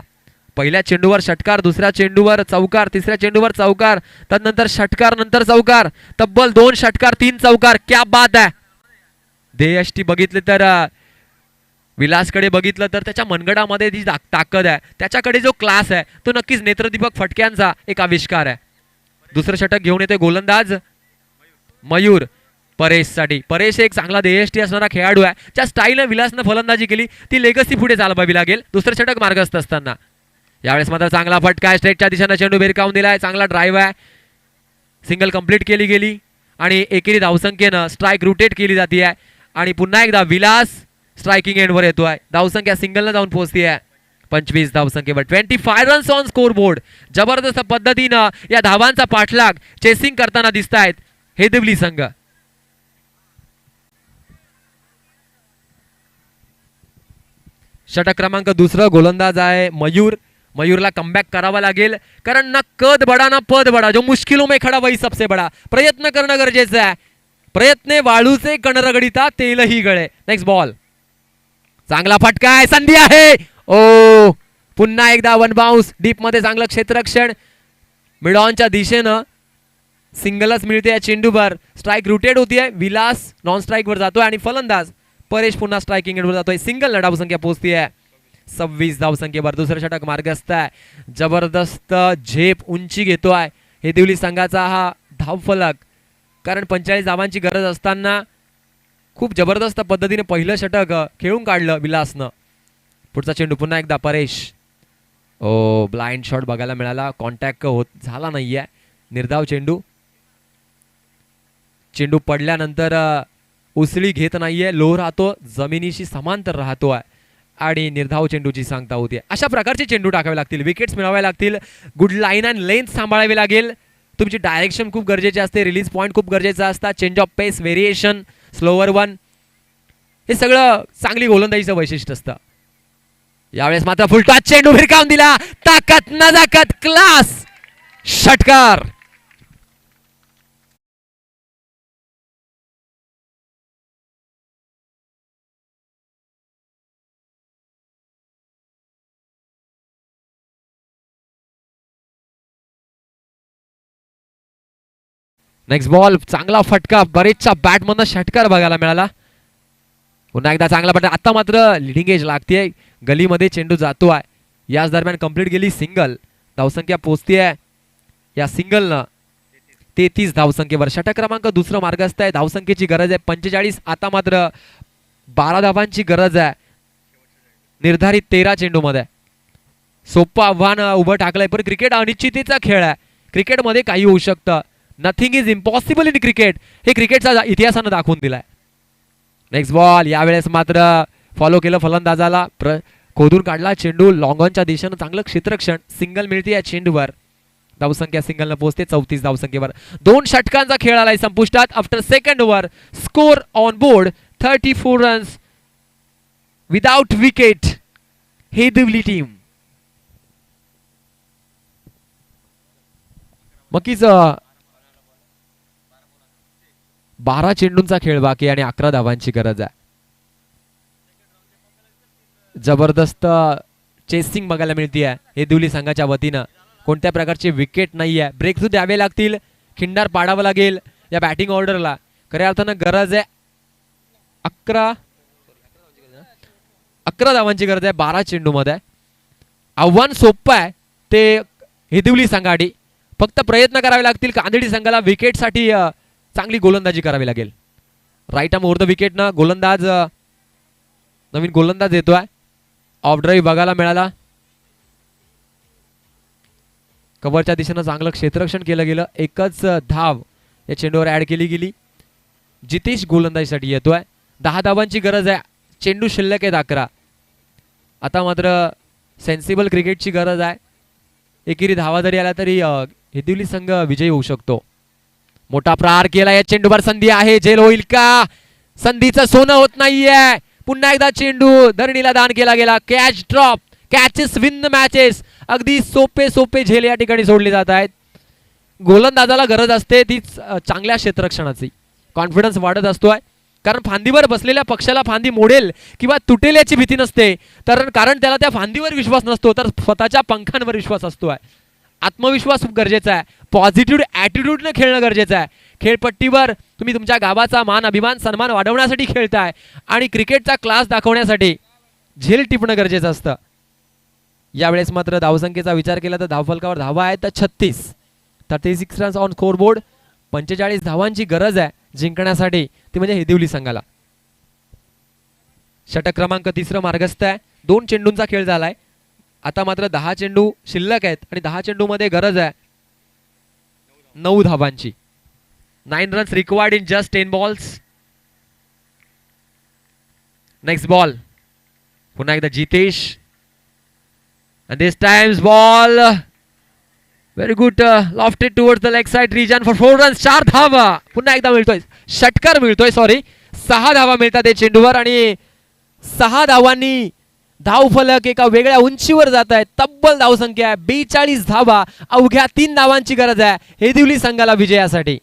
A: पहिल्या चेंडूवर षटकार. दुसऱ्या चेंडूवर चौकार. तिसऱ्या चेंडूवर चौकार. त्यानंतर षटकार नंतर चौकार. तब्बल 2 षटकार 3 चौकार. क्या बात आहे. देयष्टी बघितले तर विलासकडे बघितलं तर त्याच्या मनगडामध्ये जी ताकद आहे. त्याच्याकडे जो क्लास आहे तो नक्कीच नेत्रदीपक फटक्यांचा एक आविष्कार आहे. दुसरं षटक घेऊन येते गोलंदाज मयूर परेशसाठी. परेश एक चांगला देयष्टी असणारा खेळाडू आहे. ज्या स्टाईलने विलासनं फलंदाजी केली ती लेगसी पुढे चालवावी लागेल. दुसरं षटक मार्गस्थ असताना. यावेळेस मात्र चांगला फटका आहे. स्ट्रेटच्या दिशेने चेंडू भिरकावून दिलाय. चांगला ड्राईव्ह आहे. सिंगल कंप्लीट केली गेली आणि एकेरी धावसंख्येनं स्ट्राईक रोटेट केली जाते आहे. आणि पुन्हा एकदा विलास स्ट्रायकिंग एंडवर येतोय. धावसंख्या सिंगलला जाऊन पोहोचतीये 25 धावसंख्येवर. 25 रन्स ऑन स्कोर बोर्ड. जबरदस्त पद्धतीनं या धावांचा पाठलाग चेसिंग करताना दिसत आहेत हेदिवली संघ. षटक क्रमांक दुसरं गोलंदाज आहे मयूर. मयूरला कमबॅक करावा लागेल कारण ना कद बडा ना पद बडा, जो मुश्किलों में खडा वही सबसे बडा. प्रयत्न करणं गरजेचं आहे. प्रयत्न वाळूचे कण रगडिता तेलही गळे. Next ball. चांगला फटका आहे, संधी आहे. ओ पुन्हा एकदा वन बाउन्स डीप मध्ये चांगलं क्षेत्ररक्षण. मिड ऑनच्या दिशेनं सिंगलच मिळते या चेंडूवर. स्ट्राईक रुटेड होतीये. विलास नॉन स्ट्राईक वर जातोय आणि फलंदाज परेश पुन्हा स्ट्रायकिंग एंडवर जातोय. सिंगल धावसंख्या पोहोचतीये 26 धावसंख्येवर. दुसरं षटक मार्गस्थ आहे. जबरदस्त झेप उंची घेतोय हेदिवली संघाचा हा धावफलक, कारण 45 धावांची गरज असताना खूप जबरदस्त पद्धतीने पहिलं षटक खेळून काढलं विलासनं. पुढचा चेंडू पुन्हा एकदा परेश. ओ ब्लाइंड शॉट बघायला मिळाला. कॉन्टॅक्ट होत झाला नाहीये. निर्धाव चेंडू. चेंडू पडल्यानंतर उसळी घेत नाहीये. लो राहतो, जमिनीशी समांतर राहतोय आणि निर्धाव चेंडूची सांगता होते. अशा प्रकारचे चेंडू टाकावे लागतील, विकेट्स मिळवावे लागतील, गुड लाईन अँड लेंथ सांभाळावी लागेल. तुमची डायरेक्शन खूप गरजेची असते. रिलीज पॉईंट खूप गरजेचा असतात. Change of pace, variation, slower one, हे सगळं चांगली गोलंदाजीचं वैशिष्ट्य असतं. यावेळेस मात्र फुलटॉस चेंडू भिरकावून दिला. ताकद नजाकत क्लास षटकार. Next ball. चांगला फटका, बरेचच्या बॅटमधनं षटकार बघायला मिळाला. पुन्हा एकदा चांगला फटका. आता मात्र लिडिंग एज लागतेय. गलीमध्ये चेंडू जातोय. याच दरम्यान कंप्लीट गेली सिंगल. धावसंख्या पोहोचतीये या सिंगलनं 33 धावसंख्येवर. षटक क्रमांक दुसरं मार्गस्थ आहे. धावसंख्येची गरज आहे 45. आता मात्र 12 धावांची गरज आहे निर्धारित 13 चेंडू मध्ये. सोपं आव्हान उभं टाकलंय, पण क्रिकेट अनिश्चिततेचा खेळ आहे. क्रिकेटमध्ये काही होऊ शकतं. Nothing is impossible in cricket, हे क्रिकेटचा इतिहासानं दाखवून दिलाय. Next ball. यावेळेस मात्र फॉलो केलं फलंदाजाला. खोदून काढला चेंडू लॉंगॉनच्या दिशेनं. चांगलं क्षेत्ररक्षण. सिंगल मिळते या चेंडूवर. धावसंख्या सिंगलनं पोहोचते 34 धावसंख्येवर. 2 षटकांचा खेळ आलाय संपुष्टात. After second over score on board 34 runs without wicket. Hedivali team. नक्कीच 12 चेंडूंचा खेळ बाकी आणि 11 धावांची गरज आहे. जबरदस्त चेसिंग बघायला मिळते हेदिवली संघाच्या वतीनं. कोणत्या प्रकारचे विकेट नाहीये. ब्रेक थ्रू द्यावे लागतील. खिंडार पाडावं लागेल या बॅटिंग ऑर्डरला. खऱ्या अर्थानं गरज आहे 11 धावांची गरज आहे 12 चेंडू मध्ये. आव्हान सोपं आहे ते हेदिवली संघासाठी. फक्त प्रयत्न करावे लागतील. कांदिवली संघाला विकेटसाठी चांगली गोलंदाजी करावी लागेल. Right arm over the wicket ना गोलंदाज नवीन गोलंदाज येतोय. ऑफ ड्राईव्ह बघायला मिळाला. कव्हरच्या दिशेनं चांगलं क्षेत्ररक्षण केलं गेलं. एकच धाव या चेंडूवर ऍड केली गेली. जितेश गोलंदाजीसाठी येतोय. 10 धावांची गरज आहे. चेंडू शिल्लक आहेत 11. आता मात्र सेन्सिबल क्रिकेटची गरज आहे. एकेरी धावा जरी आला तरी हेदिवली संघ विजयी होऊ शकतो. मोठा प्रहार केला. या चेंडूवर संधी आहे. झेल होईल का? संधीचं सोनं होत नाहीये. पुन्हा एकदा चेंडू धरणीला दान केला गेला. Catch drop. Catches win the matches. अगदी सोपे झेल या ठिकाणी सोडले जात आहेत. गोलंदाजाला गरज असते ती चांगल्या क्षेत्ररक्षणाची. कॉन्फिडन्स वाढत असतोय, कारण फांदीवर बसलेल्या पक्षाला फांदी मोडेल किंवा तुटेल याची भीती नसते. कारण त्याला त्या फांदीवर विश्वास नसतो, तर स्वतःच्या पंखांवर विश्वास असतोय. आत्मविश्वास खूप गरजेचा आहे. पॉझिटिव्ह ॲटिट्यूडने खेळणं गरजेचं आहे. खेळपट्टीवर तुम्ही तुमच्या गावाचा मान, अभिमान, सन्मान वाढवण्यासाठी खेळताय आणि क्रिकेटचा क्लास दाखवण्यासाठी झेल टिपणं गरजेचं असतं. यावेळेस मात्र धावसंख्येचा विचार केला तर धावफलकावर धावा आहेत 36 रन्स ऑन स्कोर बोर्ड. 45 धावांची गरज आहे जिंकण्यासाठी, ती म्हणजे हेदिवली संघाला. षटक क्रमांक 3 मार्गस्थ आहे. 2 चेंडूंचा खेळ झालाय. आता मात्र 10 चेंडू शिल्लक आहेत आणि 10 चेंडू मध्ये गरज आहे 9 धावांची. 9 runs required in just 10 balls. Next ball पुन्हा एकदा Jitesh and this time's ball very good lofted towards the leg side region for 4 runs 4 धावा पुन्हा एकदा मिळतोय षटकार मिळतोय सॉरी 6 धावा मिळतात या चेंडूवर आणि 6 धावांनी धाव फलक एका वेगळ्या उंचीवर जात आहे तब्बल धावसंख्या आहे 42 धावा अवघ्या 3 धावांची गरज आहे हेदिवली संघाला विजयासाठी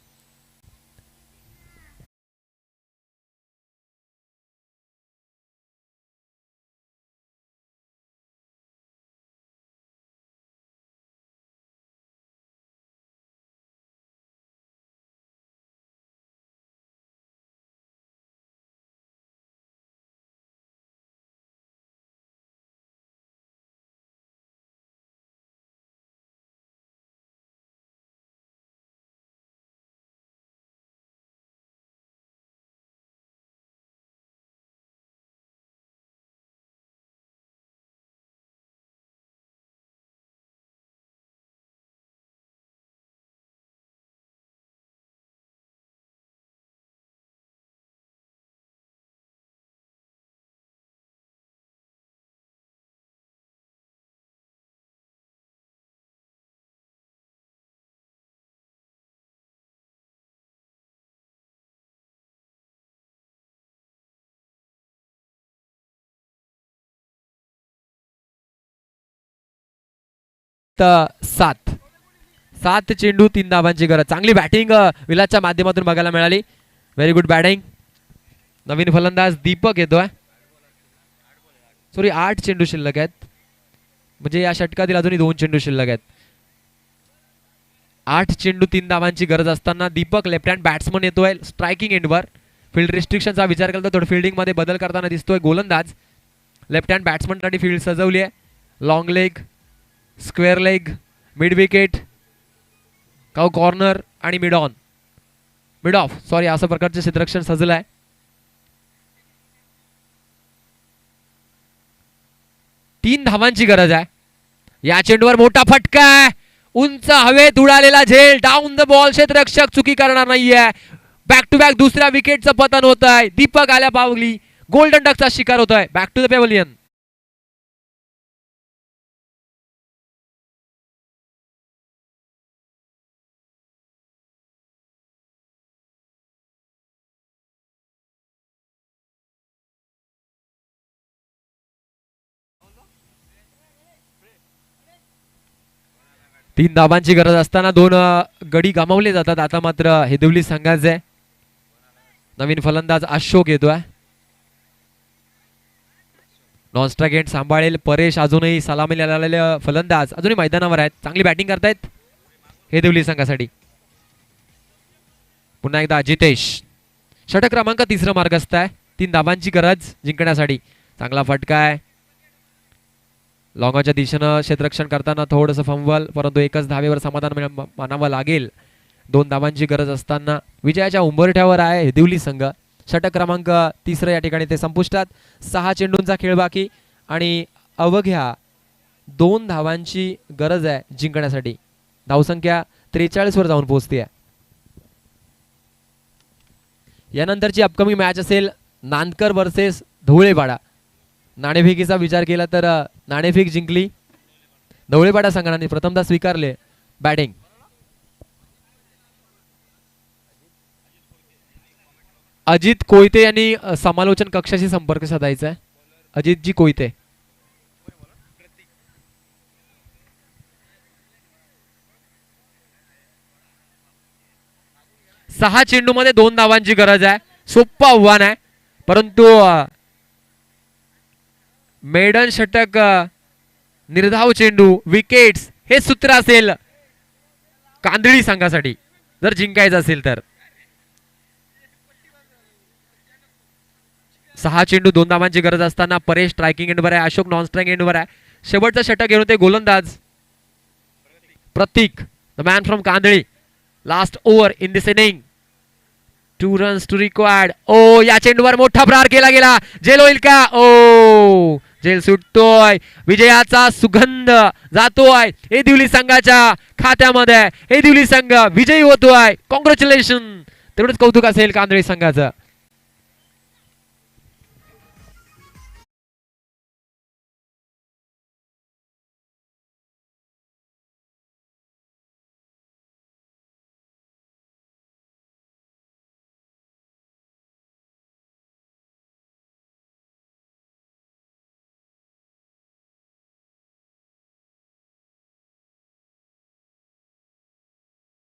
A: सात चेंडू 3 धावांची गरज चांगली बॅटिंग विलासच्या माध्यमातून बघायला मिळाली व्हेरी गुड बॅटिंग नवीन फलंदाज दीपक येतोय सॉरी 8 चेंडू शिल्लक आहेत म्हणजे या षटकातील अजूनही 2 चेंडू शिल्लक आहेत 8 चेंडू 3 धावांची गरज असताना दीपक लेफ्ट हँड बॅट्समन येतोय स्ट्रायकिंग एंडवर फील्ड रिस्ट्रिक्शनचा विचार केला तर थोडं फिल्डिंग मध्ये बदल करताना दिसतोय गोलंदाज लेफ्ट हँड बॅट्समन साठी फील्ड सजवली आहे long leg square leg mid wicket cow corner आणि मिड ऑफ सॉरी अशा प्रकारचे क्षेत्ररक्षण सजलं आहे 3 धावांची गरज आहे या चेंडूवर मोठा फटका आहे उंच हवेत उडालेला झेल डाऊन द बॉल क्षेत्ररक्षक चुकी करणार नाहीये बॅक टू बॅक दुसऱ्या विकेटचं पतन होत आहे दीपक आल्या पावली गोल्डन डकचा शिकार होत आहे बॅक टू द पेव्हलियन तीन धावांची गरज असताना 2 गडी गमावले जातात आता मात्र हेदिवली संघाचे नवीन फलंदाज अशोक येतोय नॉन स्ट्राइक एंड सांभाळेल परेश अजूनही सलामीला आलेले फलंदाज अजूनही मैदानावर आहेत चांगली बॅटिंग करतायत हेदिवली संघासाठी पुन्हा एकदा जितेश षटक क्रमांक 3 मार्गस्थ आहे 3 धावांची गरज जिंकण्यासाठी चांगला फटका आहे लॉंगच्या दिशेनं क्षेत्ररक्षण करताना थोडंसं फंबल परंतु एकच धावेवर समाधान मानावं लागेल 2 धावांची गरज असताना विजयाच्या उंबरठ्यावर आहे हेदिवली संघ षटक क्रमांक 3 या ठिकाणी ते संपुष्टात 6 चेंडूंचा खेळ बाकी आणि अवघ्या 2 धावांची गरज आहे जिंकण्यासाठी धावसंख्या 43 वर जाऊन पोहोचते यानंतरची अपकमिंग मॅच असेल नांदकर वर्सेस धवळेपाडा नाणेफेकीचा विचार केला तर नाणेफेक जिंकली धवळेपाडा संघाने प्रथमतः स्वीकारले बॅटिंग अजित कोयते यांनी समालोचन कक्षाशी संपर्क साधायचा आहे अजितजी कोयते सहा चेंडू मध्ये 2 धावांची गरज आहे सोप्पं आव्हान आहे परंतु मेडन षटक निर्धाव चेंडू विकेट्स हे सूत्र असेल कांदळी संघासाठी जर जिंकायचं असेल तर 6 चेंडू 2 धावांची गरज असताना परेश स्ट्रायकिंग एंडवर आहे अशोक नॉन स्ट्राइक एंडवर आहे शेवटचं षटक घेऊन ते गोलंदाज Prateek the man from Kandali last over in this inning 2 runs to required ओ या चेंडूवर मोठा प्रहार केला गेला जेल होईल का ओ जेल सुटतोय विजयाचा सुगंध जातोय हेदिवली संघाच्या खात्यामध्ये हेदिवली संघ विजयी होतोय कॉंग्रॅच्युलेशन तेवढंच कौतुक असेल कांदळी संघाचं